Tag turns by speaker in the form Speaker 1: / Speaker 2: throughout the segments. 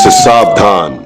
Speaker 1: से सावधान।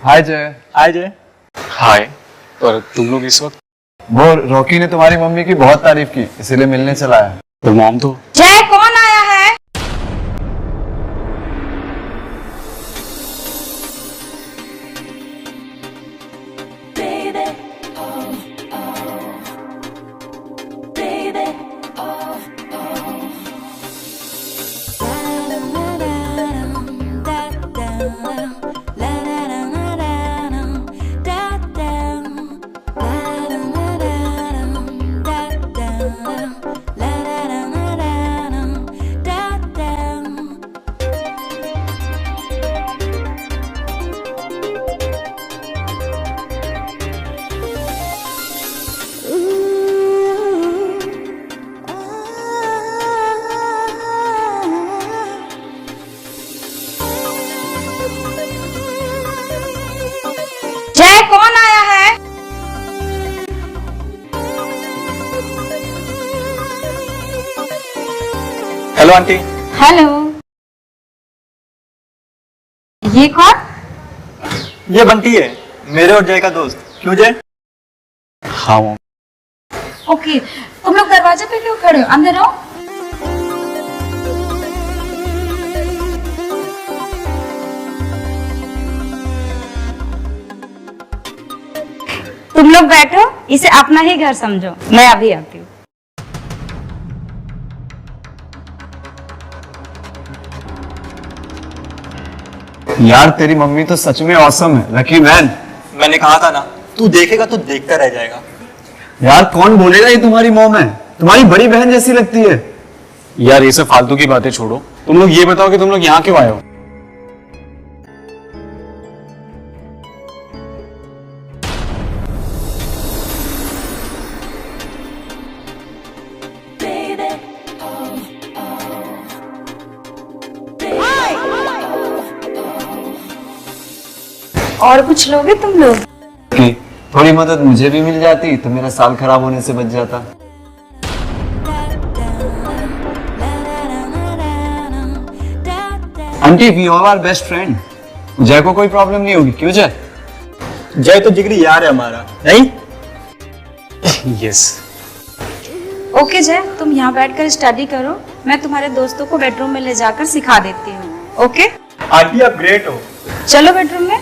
Speaker 2: हाय जय।
Speaker 3: हाय जय।
Speaker 4: हाय। और तुम लोग इस वक्त?
Speaker 2: वो रॉकी ने तुम्हारी मम्मी की बहुत तारीफ की, इसीलिए मिलने चला है।
Speaker 4: तो मॉम तो
Speaker 5: जय, कौन आया है? जय, कौन आया है?
Speaker 3: Hello aunty.
Speaker 5: हेलो। ये कौन?
Speaker 3: ये बंटी है, मेरे और जय का दोस्त। क्यों जय?
Speaker 4: हाँ मॉम।
Speaker 5: ओके, तुम लोग दरवाजे पे क्यों खड़े हो? अंदर आओ। तुम लोग बैठो, इसे अपना ही घर समझो। मैं अभी आती हूँ।
Speaker 2: यार तेरी मम्मी तो सच में ऑसम है, लकी मैन।
Speaker 3: मैंने कहा था ना, तू देखेगा तो देखता रह जाएगा।
Speaker 2: यार कौन बोलेगा ये तुम्हारी मॉम है, तुम्हारी बड़ी बहन जैसी लगती है।
Speaker 4: यार ये सब फालतू की बातें छोड़ो, तुम लोग ये बताओ कि तुम लोग यहाँ क्यों आए हो?
Speaker 5: और कुछ लोगे तुम लोग?
Speaker 2: कि थोड़ी मदद मुझे भी मिल जाती तो मेरा साल खराब होने से बच जाता। Aunty we all are best friend. Jai को कोई प्रॉब्लम नहीं होगी, क्यों जय?
Speaker 3: जय तो जिगरी यार है हमारा, नहीं?
Speaker 4: यस।
Speaker 5: ओके जय, तुम यहाँ बैठकर स्टडी करो, मैं तुम्हारे दोस्तों को बेडरूम में ले जाकर सिखा देती हूँ। ओके,
Speaker 3: आंटी आप ग्रेट हो।
Speaker 5: चलो बेडरूम में।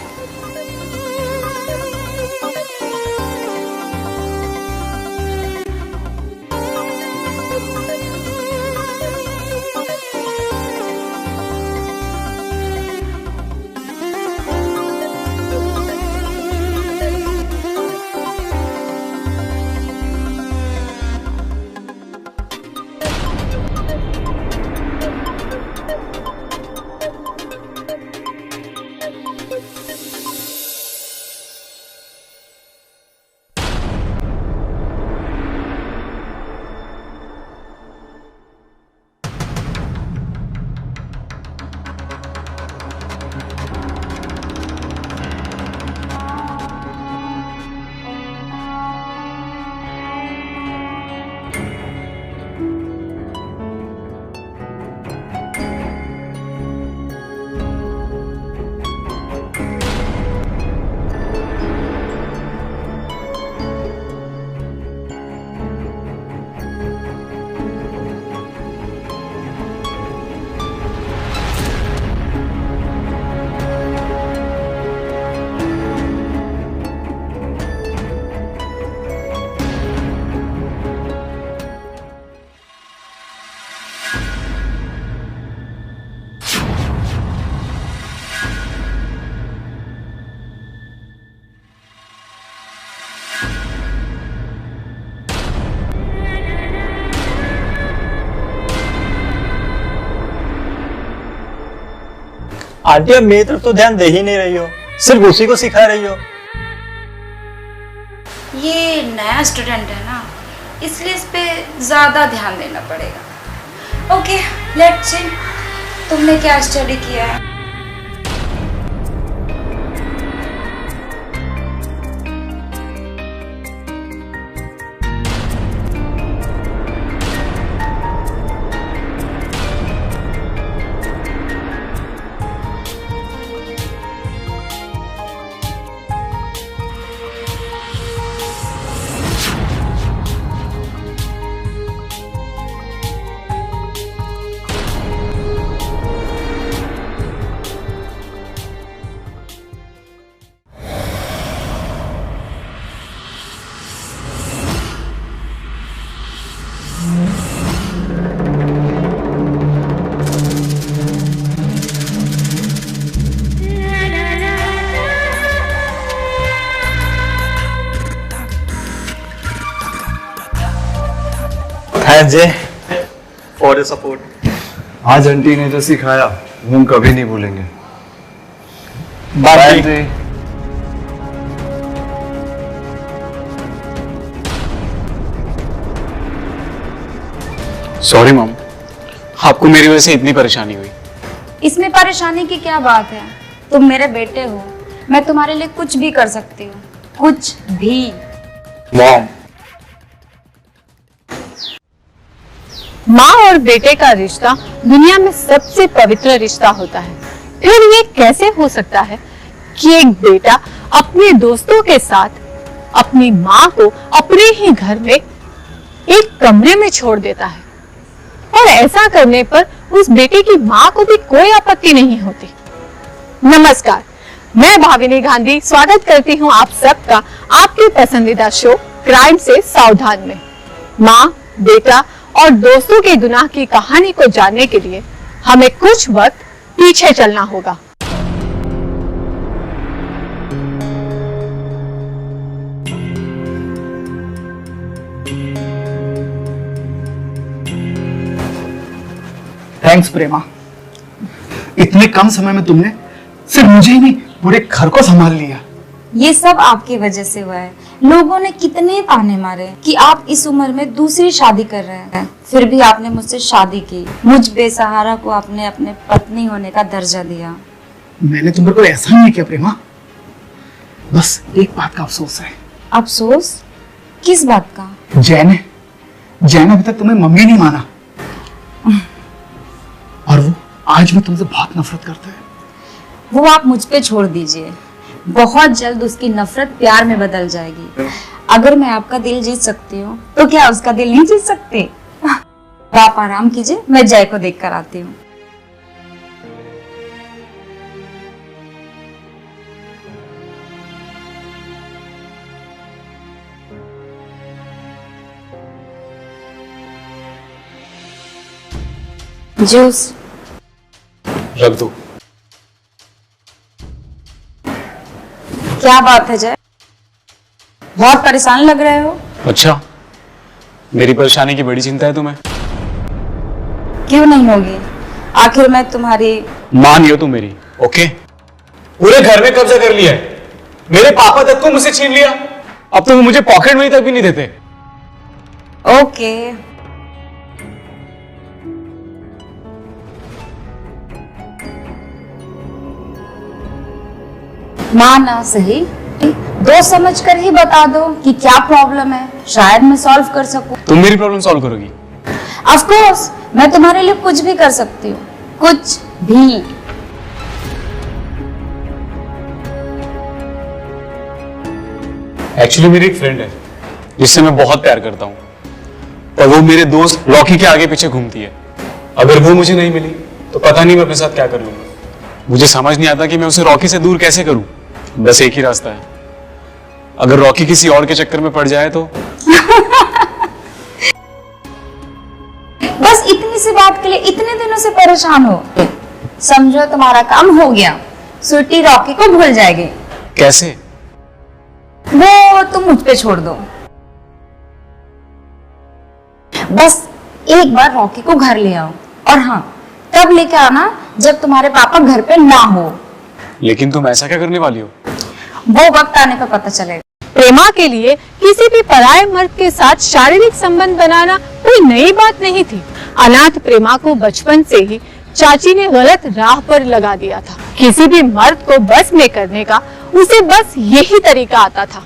Speaker 3: आंटी अब मेरी तरफ तो ध्यान दे ही नहीं रही हो, सिर्फ उसी को सिखा रही हो।
Speaker 5: ये नया स्टूडेंट है ना, इसलिए इस पे ज़्यादा ध्यान देना पड़ेगा। ओके, लेट्स सी, तुमने क्या स्टडी किया है?
Speaker 3: थैंक्स जय फॉर द सपोर्ट।
Speaker 2: आज आंटी ने जो सिखाया वो हम कभी नहीं भूलेंगे।
Speaker 3: Bye
Speaker 2: aunty.
Speaker 4: सॉरी मॉम, आपको मेरी वजह से इतनी परेशानी हुई।
Speaker 5: इसमें परेशानी की क्या बात है? तुम मेरे बेटे हो, मैं तुम्हारे लिए कुछ भी कर सकती हूँ, कुछ भी।
Speaker 4: मॉम,
Speaker 1: माँ और बेटे का रिश्ता दुनिया में सबसे पवित्र रिश्ता होता है। फिर ये कैसे हो सकता है कि एक बेटा अपने दोस्तों के साथ अपनी माँ को अपने ही घर में एक कमरे में छोड़ देता है, और ऐसा करने पर उस बेटे की माँ को भी कोई आपत्ति नहीं होती। नमस्कार, मैं भाविनी गांधी स्वागत करती हूँ आप सबका आपके पसंदीदा शो क्राइम से सावधान में। माँ, बेटा और दोस्तों के गुनाह की कहानी को जानने के लिए हमें कुछ वक्त पीछे चलना होगा।
Speaker 6: थैंक्स प्रेमा, इतने कम समय में तुमने सिर्फ मुझे ही नहीं पूरे घर को संभाल लिया।
Speaker 5: ये सब आपकी वजह से हुआ है। लोगों ने कितने ताने मारे कि आप इस उम्र में दूसरी शादी कर रहे हैं, फिर भी आपने मुझसे शादी की। मुझ बेसहारा को आपने अपने पत्नी होने का दर्जा दिया।
Speaker 6: मैंने तुम पर कोई ऐसा नहीं किया प्रेमा, बस एक बात का अफसोस है।
Speaker 5: अफसोस? किस बात का?
Speaker 6: जैन अभी तक तुम्हें मम्मी नहीं माना, और वो आज भी तुमसे बहुत नफरत करता है।
Speaker 5: वो आप मुझ पे छोड़ दीजिए, बहुत जल्द उसकी नफरत प्यार में बदल जाएगी। अगर मैं आपका दिल जीत सकती हूँ तो क्या उसका दिल नहीं जीत सकती? आप आराम कीजिए, मैं जय को देख कर आती हूँ। जूस
Speaker 4: रख दो।
Speaker 5: क्या बात है जय, बहुत परेशान लग रहे हो।
Speaker 4: अच्छा, मेरी परेशानी की बड़ी चिंता है तुम्हें?
Speaker 5: क्यों नहीं होगी, आखिर मैं तुम्हारी
Speaker 4: मां नहीं हो तुम मेरी, ओके? पूरे घर में कब्जा कर लिया है, मेरे पापा तक को मुझसे छीन लिया, अब तो वो मुझे पॉकेट मनी तक भी नहीं देते।
Speaker 5: ओके। माना सही, दोस्त समझ कर ही बता दो कि क्या प्रॉब्लम है, शायद मैं सॉल्व कर सकूं।
Speaker 4: तुम मेरी प्रॉब्लम सॉल्व करोगी?
Speaker 5: ऑफ कोर्स, मैं तुम्हारे लिए कुछ भी कर सकती हूँ, कुछ भी।
Speaker 4: एक्चुअली मेरी एक फ्रेंड है जिससे मैं बहुत प्यार करता हूँ, और वो मेरे दोस्त रॉकी के आगे पीछे घूमती है। अगर वो मुझे नहीं मिली तो पता नहीं मैं अपने साथ क्या कर लूंगा। मुझे समझ नहीं आता कि मैं उसे रॉकी से दूर कैसे करूं। बस एक ही रास्ता है, अगर रॉकी किसी और के चक्कर में पड़ जाए तो।
Speaker 5: बस इतनी सी बात के लिए इतने दिनों से परेशान हो? समझो तुम्हारा काम हो गया, स्वीटी रॉकी को भूल जाएगी।
Speaker 4: कैसे?
Speaker 5: वो तुम मुझ पे छोड़ दो, बस एक बार रॉकी को घर ले आओ, और हाँ, तब लेके आना जब तुम्हारे पापा घर पे ना हो।
Speaker 4: लेकिन तुम ऐसा क्या करने वाली हो?
Speaker 5: वो वक्त आने पर पता चलेगा।
Speaker 1: प्रेमा के लिए किसी भी पराये मर्द के साथ शारीरिक संबंध बनाना कोई नई बात नहीं थी। अनाथ प्रेमा को बचपन से ही चाची ने गलत राह पर लगा दिया था। किसी भी मर्द को बस में करने का उसे बस यही तरीका आता था।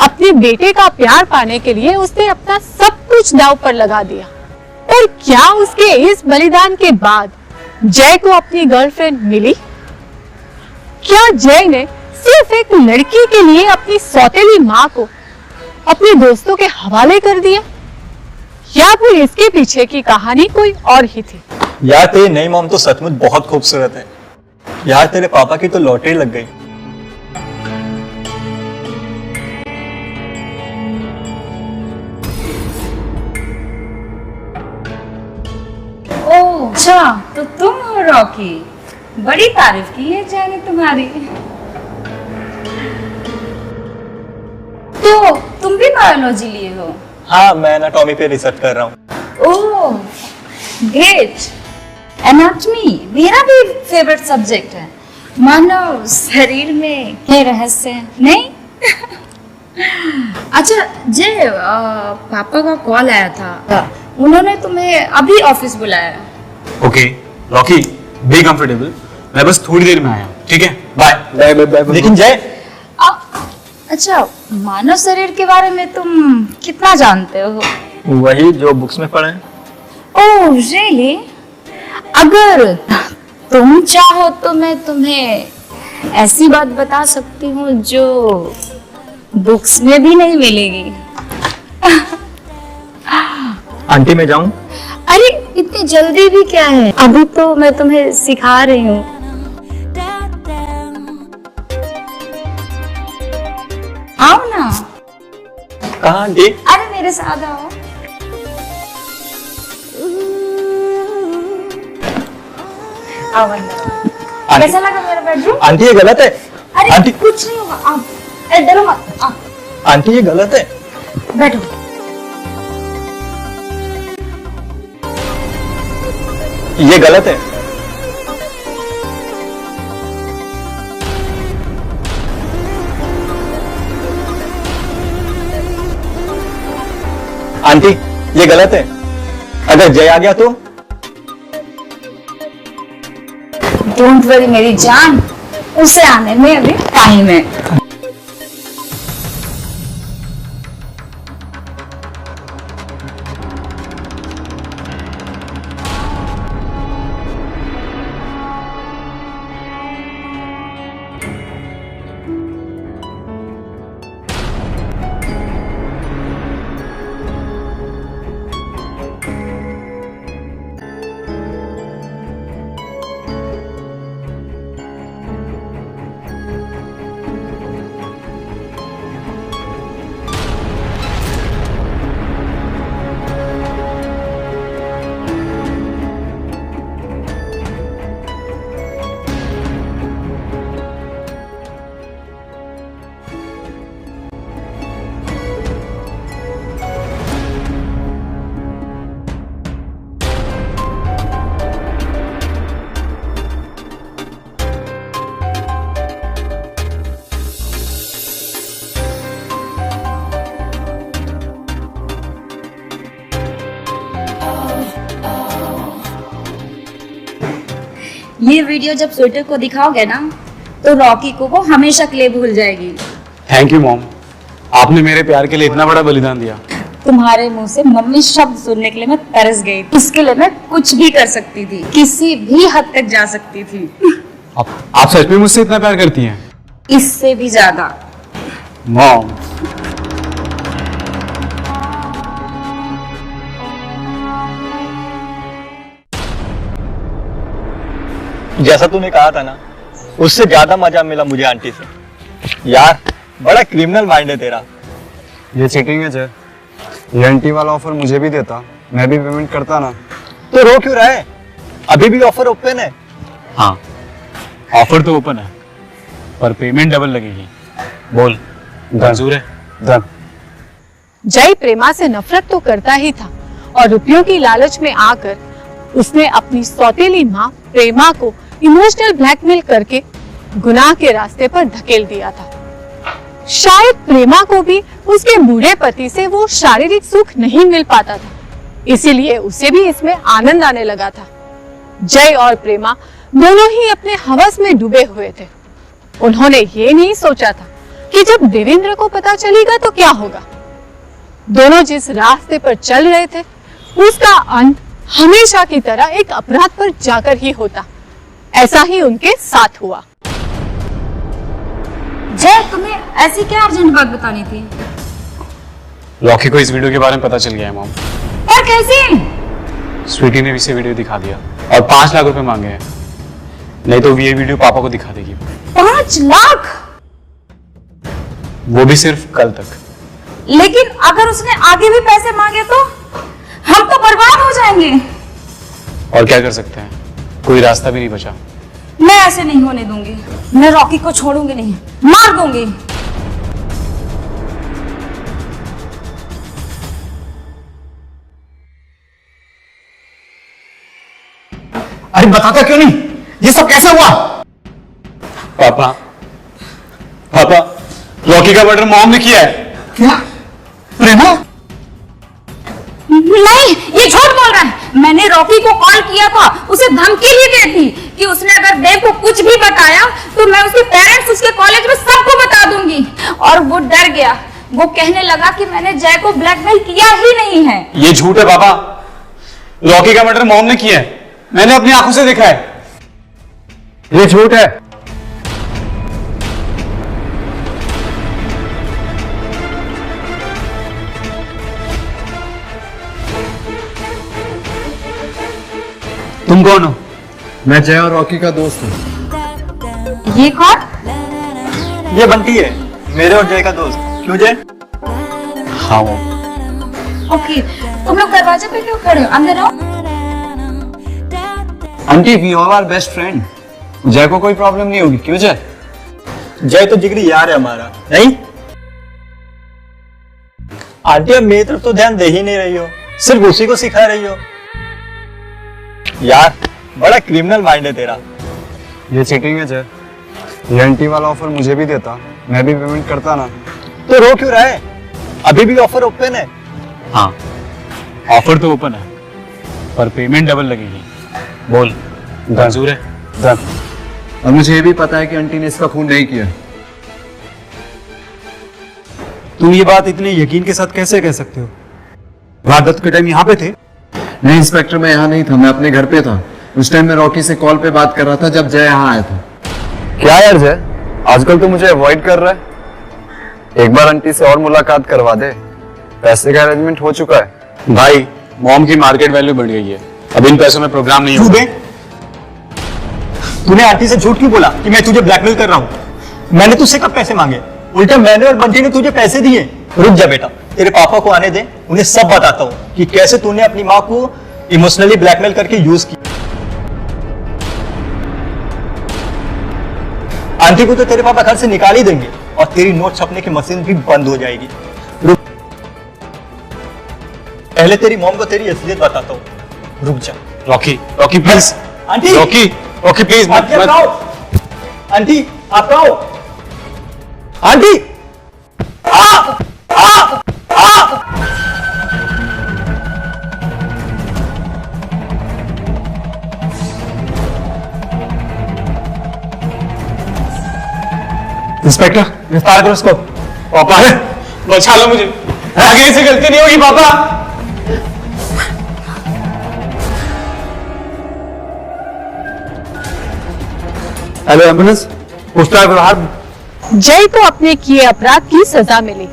Speaker 1: अपने बेटे का प्यार पाने के लिए उसने अपना सब कुछ दांव पर लगा दिया। और क्या उसके इस बलिदान के बाद जय को अपनी गर्लफ्रेंड मिली? क्या जय ने सिर्फ एक लड़की के लिए अपनी सौतेली माँ को अपने दोस्तों के हवाले कर दिया, या फिर इसके पीछे की कहानी कोई और ही थी?
Speaker 3: यार तेरी नई मॉम तो सचमुच बहुत खूबसूरत है। यार तेरे पापा की तो लॉटरी लग गई।
Speaker 5: ओह अच्छा, तो तुम हो रॉकी। बड़ी तारीफ की है जय ने तुम्हारी। तो तुम भी बायोलॉजी लिए हो?
Speaker 3: हाँ, मैं एनाटॉमी पे रिसर्च कर रहा हूँ।
Speaker 5: Oh great. एनाटॉमी मेरा भी फेवरेट सब्जेक्ट है। मानव शरीर में क्या रहस्य है, नहीं? अच्छा जय, पापा का कॉल आया था, उन्होंने तुम्हें अभी ऑफिस बुलाया।
Speaker 4: ओके रॉकी, बी कंफर्टेबल, मैं बस थोड़ी देर में आया हूँ, ठीक है? Bye bye bye bye.
Speaker 3: लेकिन जय,
Speaker 5: अच्छा, मानव शरीर के बारे में तुम कितना जानते हो?
Speaker 3: वही जो बुक्स में पढ़े।
Speaker 5: Oh really? अगर तुम चाहो तो मैं तुम्हें ऐसी बात बता सकती हूँ जो बुक्स में भी नहीं मिलेगी।
Speaker 3: आंटी मैं जाऊं?
Speaker 5: अरे इतनी जल्दी भी क्या है, अभी तो मैं तुम्हें सिखा रही हूँ। आओ ना।
Speaker 3: कहाँ आंटी?
Speaker 5: अरे मेरे साथ आओ। आओ अंदर। कैसा लगा मेरा बेडरूम?
Speaker 3: आंटी ये गलत है।
Speaker 5: अरे
Speaker 3: आंटी
Speaker 5: कुछ नहीं होगा, आओ। अरे डरो मत, आओ
Speaker 3: आंटी ये गलत है।
Speaker 5: बैठो।
Speaker 3: ये गलत है। आंटी ये गलत है। अगर जय आ गया तो?
Speaker 5: डोंट वरी मेरी जान, उसे आने में अभी टाइम है। ये वीडियो जब स्वेटर को दिखाओगे ना, तो रॉकी को वो हमेशा के लिए भूल जाएगी।
Speaker 4: थैंक यू मॉम, आपने मेरे प्यार के लिए इतना बड़ा बलिदान दिया।
Speaker 5: तुम्हारे मुंह से मम्मी शब्द सुनने के लिए मैं तरस गई। इसके लिए मैं कुछ भी कर सकती थी, किसी भी हद तक जा सकती थी।
Speaker 4: आप सच में मुझसे इतना प्यार करती हैं?
Speaker 5: इससे भी ज्यादा।
Speaker 4: मॉम,
Speaker 3: जैसा तूने कहा था ना, उससे ज्यादा मजा मिला मुझे आंटी से। यार बड़ा क्रिमिनल माइंड है तेरा।
Speaker 2: ये चीटिंग है जय। ये आंटी वाला ऑफर मुझे भी देता, मैं भी पेमेंट करता ना।
Speaker 3: तो रो क्यों रहा है? अभी भी ऑफर ओपन है।
Speaker 4: हाँ ऑफर तो ओपन है, पर पेमेंट डबल लगेगी। बोल, मंजूर है?
Speaker 2: डन।
Speaker 1: जय प्रेमा से नफरत तो करता ही था, और रुपयों की लालच में आकर उसने अपनी सौतेली माँ प्रेमा को इमोशनल ब्लैकमेल करके गुनाह के रास्ते पर धकेल दिया था। शायद प्रेमा को भी उसके बूढ़े पति से वो शारीरिक सुख नहीं मिल पाता था, इसीलिए उसे भी इसमें आनंद आने लगा था। जय और प्रेमा दोनों ही अपने हवस में डूबे हुए थे। उन्होंने ये नहीं सोचा था कि जब देवेंद्र को पता चलेगा तो क्या होगा। दोनों जिस रास्ते पर चल रहे थे उसका अंत हमेशा की तरह एक अपराध पर जाकर ही होता। ऐसा ही उनके साथ हुआ।
Speaker 5: जय, तुम्हें ऐसी क्या अर्जेंट बात बतानी थी?
Speaker 4: लॉकी को इस वीडियो के बारे में पता चल गया है मॉम।
Speaker 5: और कैसे?
Speaker 4: स्वीटी ने भी इसे वीडियो दिखा दिया और 5 लाख रुपए मांगे हैं, नहीं तो ये वीडियो पापा को दिखा देगी।
Speaker 5: 5 लाख?
Speaker 4: वो भी सिर्फ कल तक।
Speaker 5: लेकिन अगर उसने आगे भी पैसे मांगे तो हम तो बर्बाद हो जाएंगे।
Speaker 4: और क्या कर सकते हैं, कोई रास्ता भी नहीं बचा।
Speaker 5: मैं ऐसे नहीं होने दूंगी। मैं रॉकी को छोड़ूंगी नहीं, मार दूंगी।
Speaker 6: अरे बताता क्यों नहीं, ये सब कैसे हुआ?
Speaker 4: पापा लॉकी का मर्डर मॉम ने किया है।
Speaker 6: क्या? प्रेमा?
Speaker 5: नहीं, ये झूठ बोल रहा है। मैंने रॉकी को कॉल किया था, उसे धमकी भी दी थी कि उसने अगर देव को कुछ भी बताया तो मैं उसके पेरेंट्स, उसके कॉलेज में सबको बता दूंगी। और वो डर गया। वो कहने लगा कि मैंने जय को ब्लैकमेल किया ही नहीं है।
Speaker 4: ये झूठ है पापा। लॉकी का मर्डर मॉम ने किया है, मैंने अपनी आंखों से देखा है।
Speaker 2: ये झूठ है।
Speaker 4: तुम कौन हो?
Speaker 2: मैं जय और रॉकी का दोस्त हूँ।
Speaker 5: ये कौन?
Speaker 3: ये बंटी है, मेरे और जय का दोस्त। क्यों जय?
Speaker 4: हाँ वो।
Speaker 5: ओके, तुम लोग दरवाजे पे क्यों खड़े हो? अंदर आओ।
Speaker 2: Aunty, we all are best friend. Jai को कोई प्रॉब्लम नहीं होगी, क्यों जय?
Speaker 3: जय तो जिगरी यार है हमारा, नहीं? आंटी अब मेरी तरफ तो ध्यान दे ही नहीं रही हो, सिर्फ उसी को सिखा रही हो। यार बड़ा क्रिमिनल माइंड है तेरा।
Speaker 2: ये चीटिंग है जय। ये एंटी वाला ऑफर मुझे भी देता, मैं भी पेमेंट करता ना।
Speaker 3: तो रो क्यों रहा है? अभी भी ऑफर ओपन है।
Speaker 4: हाँ, ऑफर तो ओपन है पर पेमेंट डबल लगेगी। बोल, मंजूर है?
Speaker 2: डन। और मुझे ये भी पता है कि आंटी ने इसका खून नहीं किया।
Speaker 6: तुम ये बात इतने यकीन के साथ कैसे कह सकते हो? वारदात के टाइम यहाँ पे थे?
Speaker 2: नहीं इंस्पेक्टर, मैं यहाँ नहीं था, मैं अपने घर पे था। उस टाइम मैं रॉकी से कॉल पे बात कर रहा था जब जय यहाँ आया था। क्या यार जय, आजकल तो मुझे अवॉइड कर रहा है। एक बार आंटी से और मुलाकात करवा दे, पैसे का अरेंजमेंट हो चुका है।
Speaker 4: भाई, मॉम की मार्केट वैल्यू बढ़ गई है, अब इन पैसों में प्रोग्राम नहीं होगा।
Speaker 3: तूने आंटी से झूठ क्यों बोला कि मैं तुझे ब्लैकमेल कर रहा हूँ? मैंने तुझसे कब पैसे मांगे? उल्टा मैंने और बंटी ने तुझे पैसे दिए। रुक जा बेटा, तेरे पापा को आने दे, उन्हें सब बताता हूँ कि कैसे तूने अपनी माँ को इमोशनली ब्लैकमेल करके यूज किया। आंटी को तो तेरे पापा घर से निकाल ही देंगे और तेरी नोट छपने की मशीन भी बंद हो जाएगी। रुक, पहले तेरी मॉम को तेरी असलियत बताता हूँ। रुक जा।
Speaker 4: Rocky please.
Speaker 3: Aunty,
Speaker 4: Rocky please मत।
Speaker 3: आंटी आप आओ। आंटी
Speaker 6: इंस्पेक्टर, गिरफ्तार करो उसको।
Speaker 4: पापा बचा लो मुझे, आगे से गलती नहीं होगी पापा।
Speaker 2: हेलो एम्बुलेंस, पूछता है।
Speaker 1: जय को अपने किए अपराध की सजा मिली,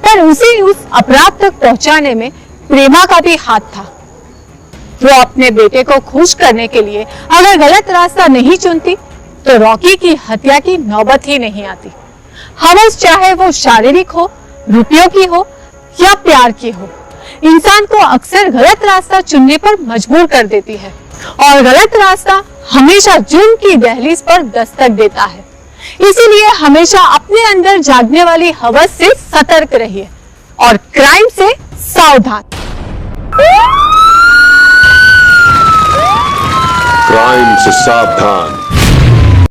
Speaker 1: पर उसे उस अपराध तक पहुंचाने में प्रेमा का भी हाथ था। वो अपने बेटे को खुश करने के लिए अगर गलत रास्ता नहीं चुनती तो रॉकी की हत्या की नौबत ही नहीं आती। हवस चाहे वो शारीरिक हो, रुपयों की हो या प्यार की हो, इंसान को अक्सर गलत रास्ता चुनने पर मजबूर कर देती है और गलत रास्ता हमेशा जुर्म की दहलीज पर दस्तक देता है। इसीलिए हमेशा अपने अंदर जागने वाली हवस से सतर्क रहिए और क्राइम से सावधान।
Speaker 7: क्राइम से सावधान।